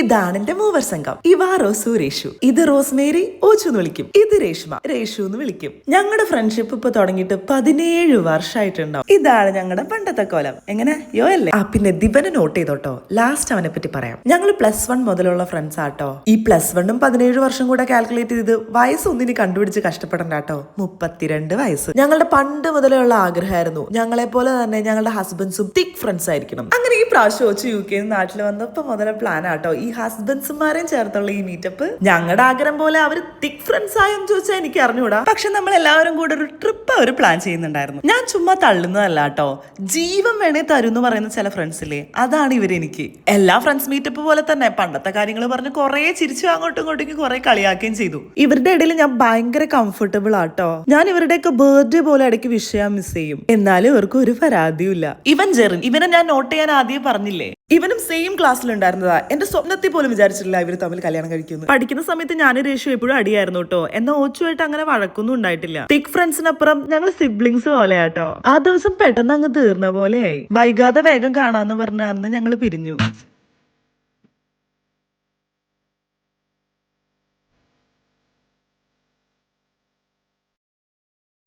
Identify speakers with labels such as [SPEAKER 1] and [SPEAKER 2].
[SPEAKER 1] ഇതാണ് എന്റെ മൂവർ സംഘം. ഇവ റോസു രേഷു, ഇത് റോസ്മേരി ഓച്ചു എന്ന് വിളിക്കും, ഇത് രേഷ്മ രേഷു എന്ന് വിളിക്കും. ഞങ്ങളുടെ ഫ്രണ്ട്ഷിപ്പ് ഇപ്പൊ തുടങ്ങിയിട്ട് 17 വർഷമായിട്ടുണ്ടാവും. ഇതാണ് ഞങ്ങളുടെ പണ്ടത്തെ കോലം. എങ്ങനെ യോ അല്ലേ? പിന്നെ ദിവനെ നോട്ട് ചെയ്തോട്ടോ, ലാസ്റ്റ് അവനെ പറ്റി പറയാം. ഞങ്ങൾ +1 മുതലുള്ള ഫ്രണ്ട്സ് ആട്ടോ. ഈ +1ഉം 17 വർഷം കൂടെ കാൽക്കുലേറ്റ് ചെയ്ത് വയസ്സൊന്നിന് കണ്ടുപിടിച്ച് കഷ്ടപ്പെടണ്ട കേട്ടോ. 32 വയസ്സ്. ഞങ്ങളുടെ പണ്ട് മുതലുള്ള ആഗ്രഹമായിരുന്നു ഞങ്ങളെ പോലെ തന്നെ ഞങ്ങളുടെ ഹസ്ബൻഡ്സും തിക് ഫ്രണ്ട്സ് ആയിരിക്കണം. അങ്ങനെ ഈ പ്രാവശ്യം വെച്ച് UK നാട്ടിൽ വന്നപ്പോ മുതലേ പ്ലാൻ ആട്ടോ ഈ ഹസ്ബൻഡ്സുമാരെയും ചേർത്തുള്ള ഈ മീറ്റപ്പ്. ഞങ്ങളുടെ ആഗ്രഹം പോലെ അവര് തിക് ഫ്രണ്ട്സ് ആയെന്ന് ചോദിച്ചാൽ എനിക്ക് അറിഞ്ഞൂടാ. പക്ഷെ നമ്മൾ എല്ലാവരും കൂടെ ഒരു ട്രിപ്പ് അവർ പ്ലാൻ ചെയ്യുന്നുണ്ടായിരുന്നു. ഞാൻ ചുമ്മാ തള്ളുന്നതല്ല കേട്ടോ, ജീവൻ വേണേ തരും എന്ന് പറയുന്ന ചില ഫ്രണ്ട്സ് ഇല്ലേ, അതാണ് ഇവരെനിക്ക്. എല്ലാ ഫ്രണ്ട്സ് മീറ്റപ്പ് പോലെ തന്നെ പണ്ടത്തെ കാര്യങ്ങൾ പറഞ്ഞ് കുറെ ചിരിച്ചു അങ്ങോട്ടും ഇങ്ങോട്ടും കുറെ കളിയാക്കുകയും ചെയ്തു. ഇവരുടെ ഇടയിൽ ഞാൻ ഭയങ്കര കംഫർട്ടബിൾ ആട്ടോ. ഞാൻ ഇവരുടെയൊക്കെ ബർത്ത്ഡേ പോലെ ഇടയ്ക്ക് വിഷ് ചെയ്യാൻ മിസ് ചെയ്യും. എന്നാലും ഇവർക്ക് ഒരു പരാതിയും ഇല്ല. ഇവൻ ജെറിൻ, ഇവനെ ഞാൻ നോട്ട് ചെയ്യാൻ ആദ്യം പറഞ്ഞില്ലേ, ഇവനും സെയിം ക്ലാസ്സിലുണ്ടായിരുന്നതാ. എന്റെ സ്വപ്നത്തിൽ പോലും വിചാരിച്ചിട്ടില്ല ഇവര് തമ്മിൽ കല്യാണം കഴിക്കുന്നു. പഠിക്കുന്ന സമയത്ത് ഞാനും രേഷു എപ്പോഴും അടിയായിരുന്നു കേട്ടോ. എന്നാൽ ഓച്ചുമായിട്ട് അങ്ങനെ വഴക്കൊന്നും ഉണ്ടായിട്ടില്ല. തിക് ഫ്രണ്ട്സിനപ്പുറം ഞങ്ങൾ സിബ്ലിങ്സ് പോലെയാട്ടോ. ആ ദിവസം പെട്ടെന്ന് അങ്ങ് തീർന്ന പോലെയായി. വൈകാതെ വേഗം കാണാന്ന് പറഞ്ഞ അന്ന് ഞങ്ങൾ പിരിഞ്ഞു.